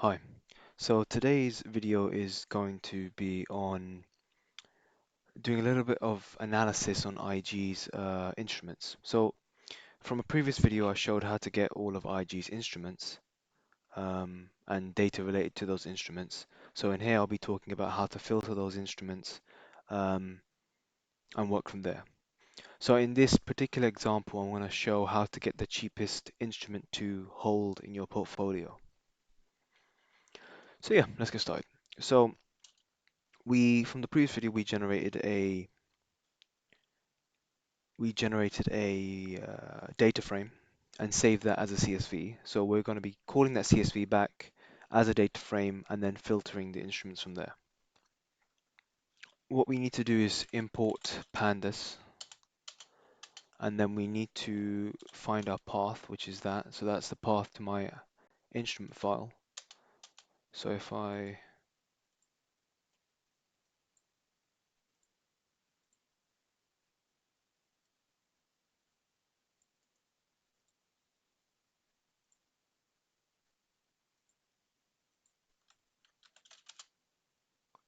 Hi, so today's video is going to be on doing a little bit of analysis on IG's instruments. So from a previous video I showed how to get all of IG's instruments and data related to those instruments. So in here I'll be talking about how to filter those instruments um, and work from there. So in this particular example I'm going to show how to get the cheapest instrument to hold in your portfolio. So yeah, let's get started. So from the previous video we generated a data frame and saved that as a CSV. So we're going to be calling that CSV back as a data frame and then filtering the instruments from there. What we need to do is import pandas, and then we need to find our path, which is that. So that's the path to my instrument file. So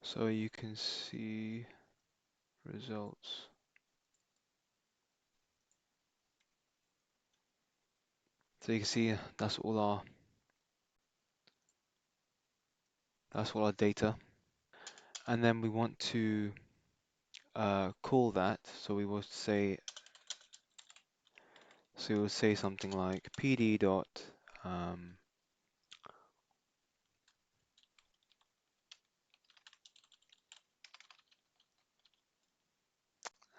so you can see results. So you can see that's all our data. And then we want to call that. So we will say something like pd dot um,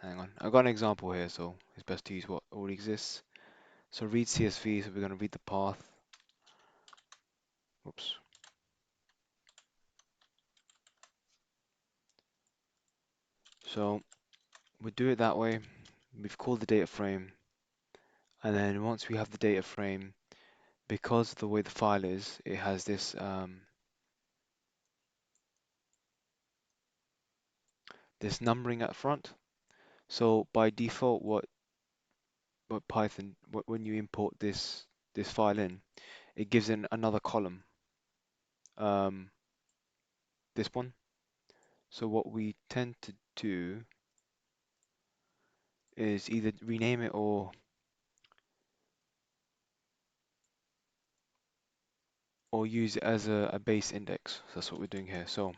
hang on, I've got an example here, so it's best to use what already exists. So read CSV, so we're going to read the path. Oops. So we do it that way. We've called the data frame, and then once we have the data frame, because of the way the file is, it has this numbering at front. So by default, what Python, when you import this file in, it gives in another column, um, this one. So what we tend to do is either rename it or use it as a base index. So that's what we're doing here. So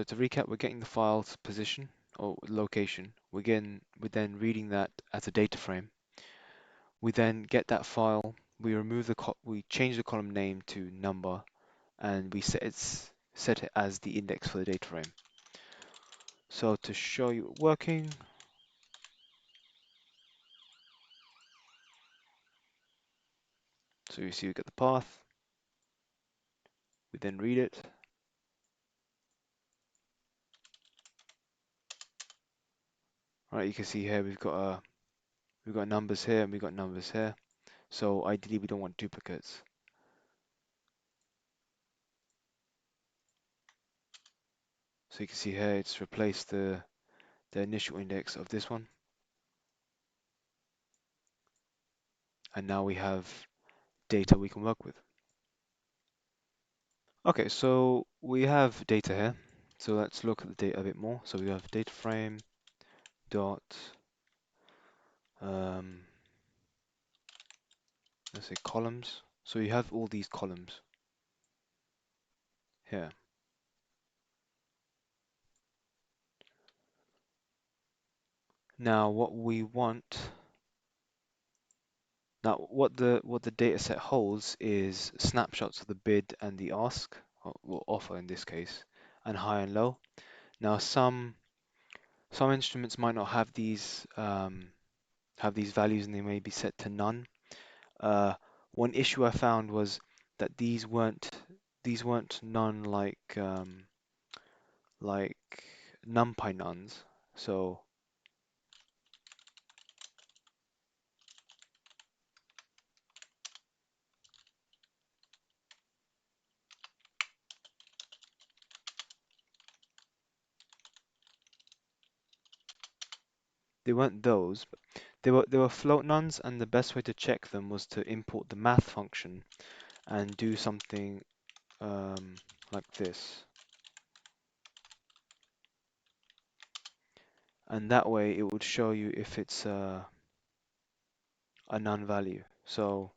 to recap, we're getting the file's position or location. We're then reading that as a data frame. We then get that file. We change the column name to number, and we set it as the index for the data frame. So to show you it working, so you see we get the path. We then read it. All right, you can see here we've got numbers here and we've got numbers here. So ideally we don't want duplicates. So you can see here it's replaced the initial index of this one. And now we have data we can work with. Okay, so we have data here. So let's look at the data a bit more. So we have data frame dot um, let's say columns. So you have all these columns here. Now what the data set holds is snapshots of the bid and the ask, or offer in this case, and high and low. Now some instruments might not have these values and they may be set to none. One issue I found was that these weren't none like NumPy nuns. So they weren't those. They were float nuns, and the best way to check them was to import the math function and do something like this. And that way it would show you if it's a none value. So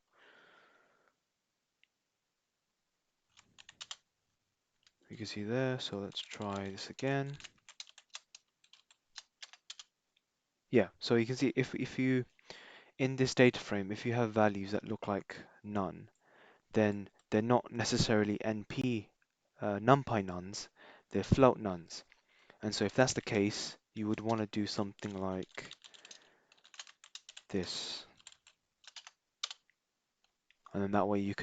you can see there. So let's try this again. Yeah, so you can see if you in this data frame, if you have values that look like none, then they're not necessarily NP NumPy nuns, they're float nuns. And so if that's the case, you would want to do something like this. And then that way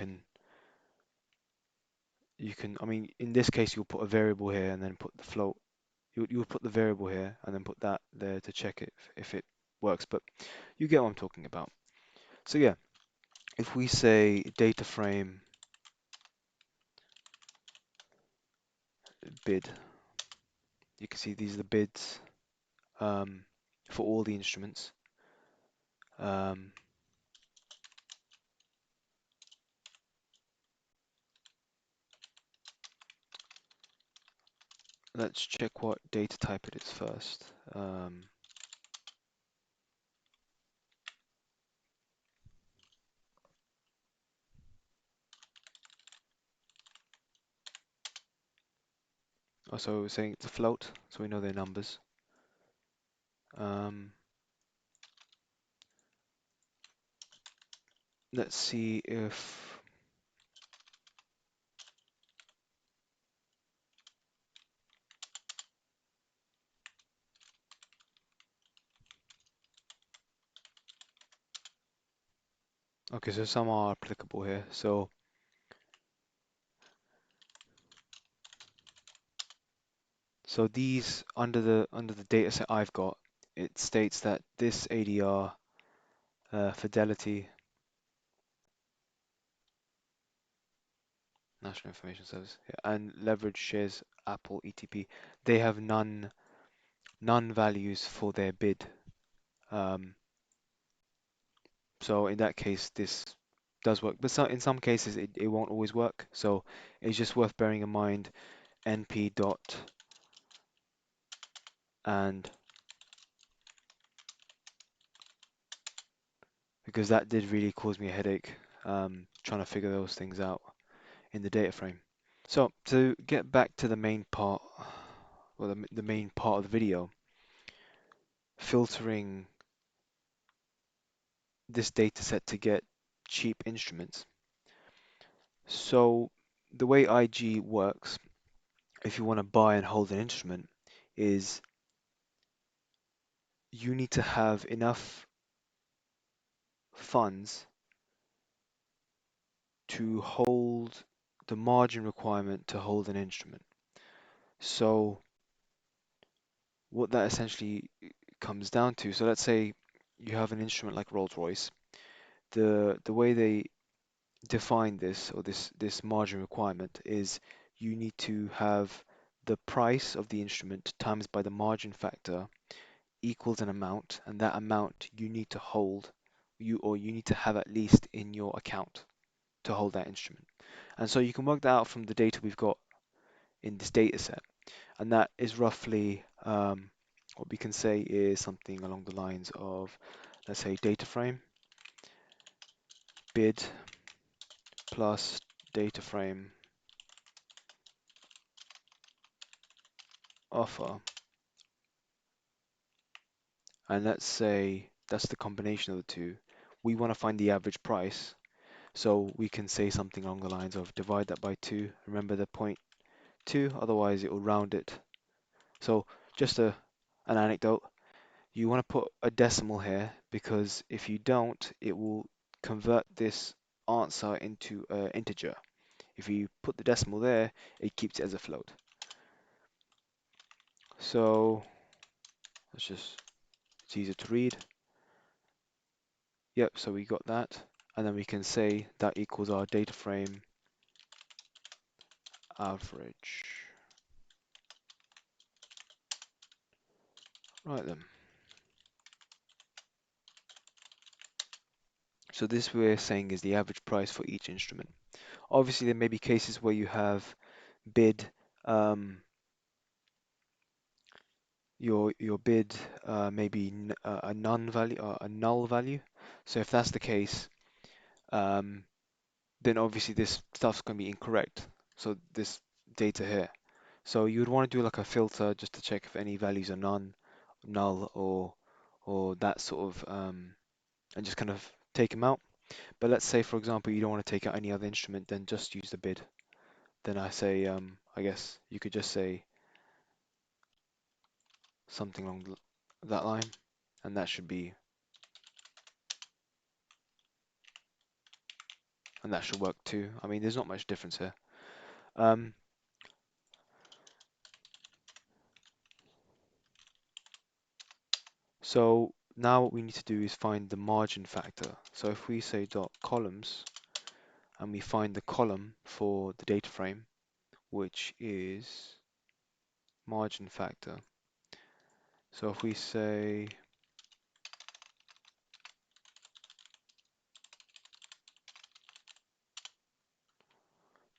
I mean, in this case, you'll put a variable here and then put the float. You'll put the variable here and then put that there to check it if it works. But you get what I'm talking about. So yeah, if we say data frame bid, you can see these are the bids for all the instruments. Um, let's check what data type it is first. Also, we're saying it's a float, so we know their numbers. Um, let's see if okay, so some are applicable here. So these under the data set I've got, it states that this ADR Fidelity National Information Service yeah, and Leverage Shares Apple ETP, they have none values for their bid. Um, so in that case, this does work, but in some cases it won't always work. So it's just worth bearing in mind np dot and because that did really cause me a headache trying to figure those things out in the data frame. So to get back to the main part, well, the main part of the video, filtering this data set to get cheap instruments. So the way IG works, if you want to buy and hold an instrument, is you need to have enough funds to hold the margin requirement to hold an instrument. So what that essentially comes down to, so let's say you have an instrument like Rolls-Royce, the way they define this or this margin requirement is you need to have the price of the instrument times by the margin factor equals an amount, and that amount you need to hold you need to have at least in your account to hold that instrument. And so you can work that out from the data we've got in this data set, and that is roughly what we can say is something along the lines of, let's say, data frame bid plus data frame offer. And let's say that's the combination of the two. We want to find the average price. So we can say something along the lines of divide that by 2. Remember the point 2, otherwise it will round it. So just an anecdote. You want to put a decimal here because if you don't, it will convert this answer into an integer. If you put the decimal there, it keeps it as a float. So it's easier to read. Yep, so we got that. And then we can say that equals our data frame average. Right then. So this we're saying is the average price for each instrument. Obviously, there may be cases where you have bid um, your bid maybe a none value or a null value. So if that's the case, um, then obviously this stuff's going to be incorrect. So this data here. So you would want to do like a filter just to check if any values are none, null, or that sort of and just kind of take them out. But let's say, for example, you don't want to take out any other instrument, then just use the bid. Then I say, I guess you could just say something along that line, and that should be, and that should work too. I mean, there's not much difference here. Um, so now what we need to do is find the margin factor. So if we say dot columns and we find the column for the data frame, which is margin factor. So if we say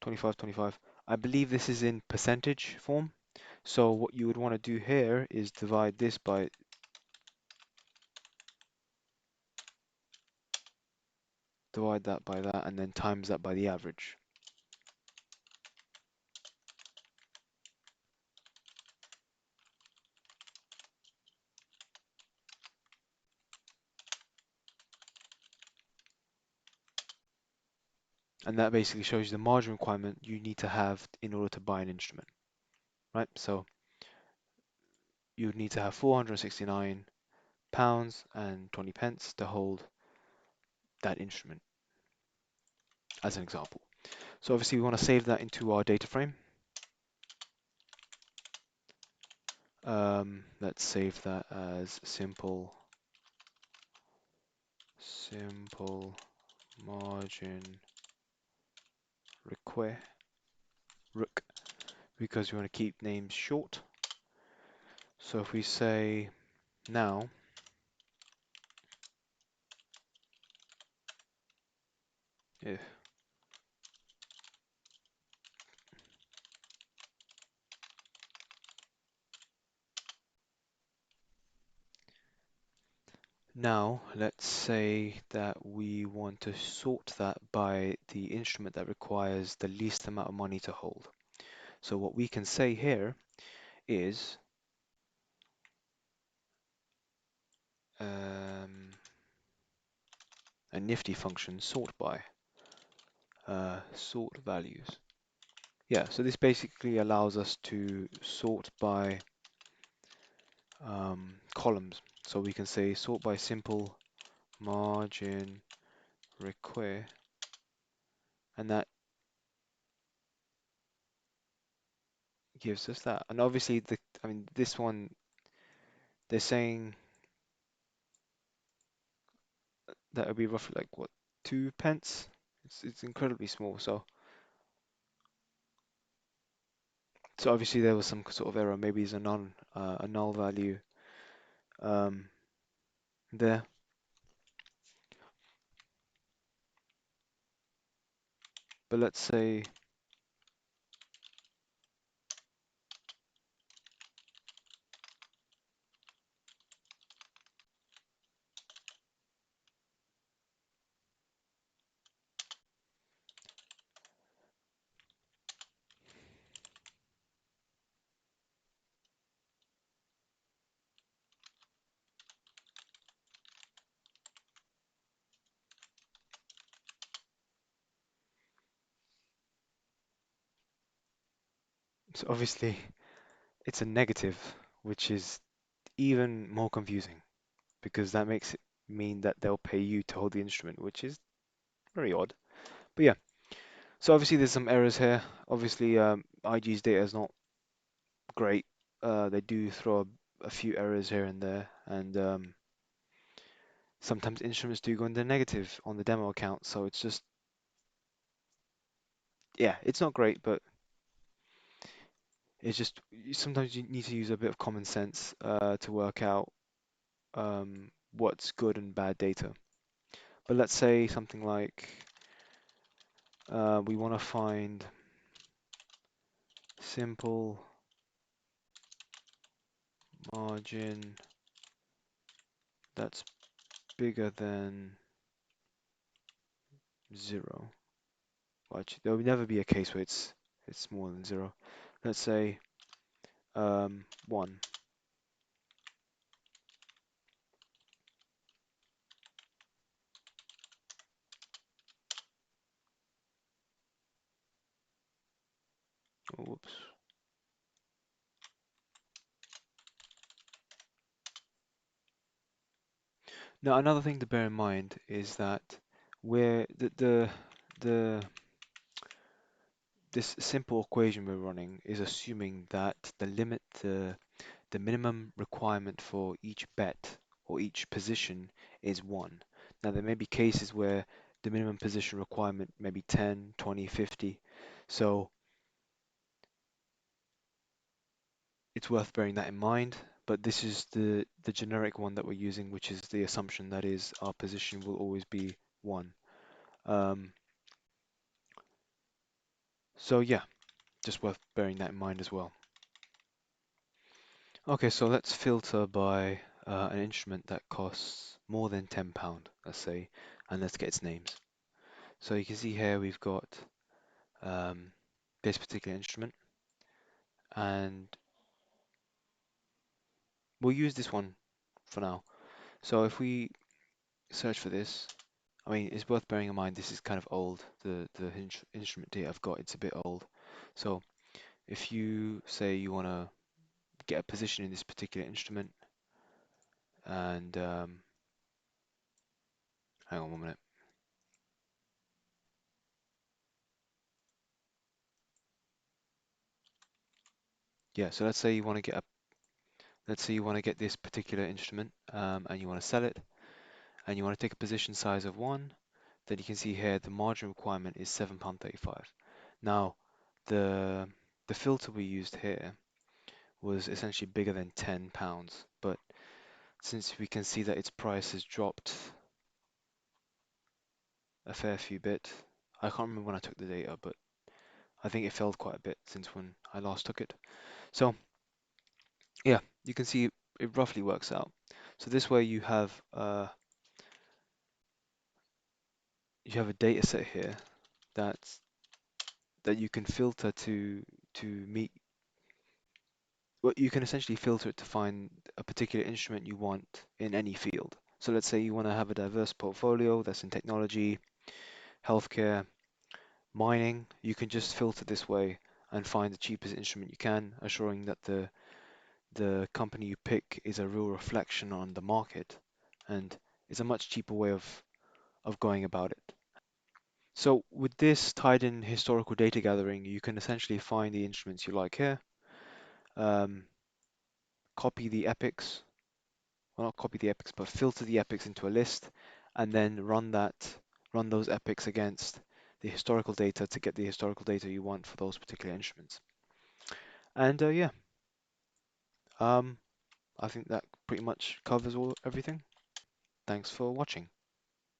25, 25, I believe this is in percentage form. So what you would want to do here is divide this by, divide that by that, and then times that by the average. And that basically shows you the margin requirement you need to have in order to buy an instrument, right? So you would need to have 469 pounds and 20 pence to hold that instrument, as an example. So obviously we want to save that into our data frame. Let's save that as simple margin rook, because we want to keep names short. So if we say now, if now let's say that we want to sort that by the instrument that requires the least amount of money to hold. So what we can say here is a nifty function sort by sort values. Yeah, so this basically allows us to sort by columns. So we can say sort by simple margin require, and that gives us that. And obviously, I mean, this one, they're saying that would be roughly like what, 2 pence? It's incredibly small. So obviously there was some sort of error. Maybe it's a null value um, there. But let's say so obviously it's a negative, which is even more confusing because that makes it mean that they'll pay you to hold the instrument, which is very odd. But yeah, so obviously there's some errors here. Obviously, IG's data is not great. They do throw a few errors here and there, and sometimes instruments do go into negative on the demo account. So it's just, yeah, it's not great, but it's just sometimes you need to use a bit of common sense to work out what's good and bad data. But let's say something like we want to find simple margin that's bigger than 0. Well, actually, there will never be a case where it's smaller than 0. Let's say 1. Oh, whoops. Now, another thing to bear in mind is that where the this simple equation we're running is assuming that the minimum requirement for each bet or each position is 1. Now, there may be cases where the minimum position requirement may be 10, 20, 50. So it's worth bearing that in mind. But this is the generic one that we're using, which is the assumption that is our position will always be 1. Um, so yeah, just worth bearing that in mind as well. Okay, so let's filter by an instrument that costs more than £10, let's say, and let's get its names. So you can see here we've got um, this particular instrument, and we'll use this one for now. So if we search for this, I mean, it's worth bearing in mind this is kind of old. The instrument data I've got, it's a bit old. So if you say you want to get a position in this particular instrument, and hang on 1 minute. Yeah, so let's say you want to get this particular instrument, and you want to sell it, and you want to take a position size of 1. Then you can see here the margin requirement is £7.35. Now, the the filter we used here was essentially bigger than £10, but since we can see that its price has dropped a fair few bit, I can't remember when I took the data, but I think it fell quite a bit since when I last took it. So yeah, you can see it roughly works out. So this way you have a data set here that's that you can filter to meet. Well, you can essentially filter it to find a particular instrument you want in any field. So let's say you want to have a diverse portfolio that's in technology, healthcare, mining. You can just filter this way and find the cheapest instrument you can, assuring that the company you pick is a real reflection on the market, and it's a much cheaper way of going about it. So with this tied in historical data gathering, you can essentially find the instruments you like here, um, copy the epics, well not copy the epics, but filter the epics into a list, and then run those epics against the historical data to get the historical data you want for those particular instruments. And yeah, um, I think that pretty much covers everything. Thanks for watching.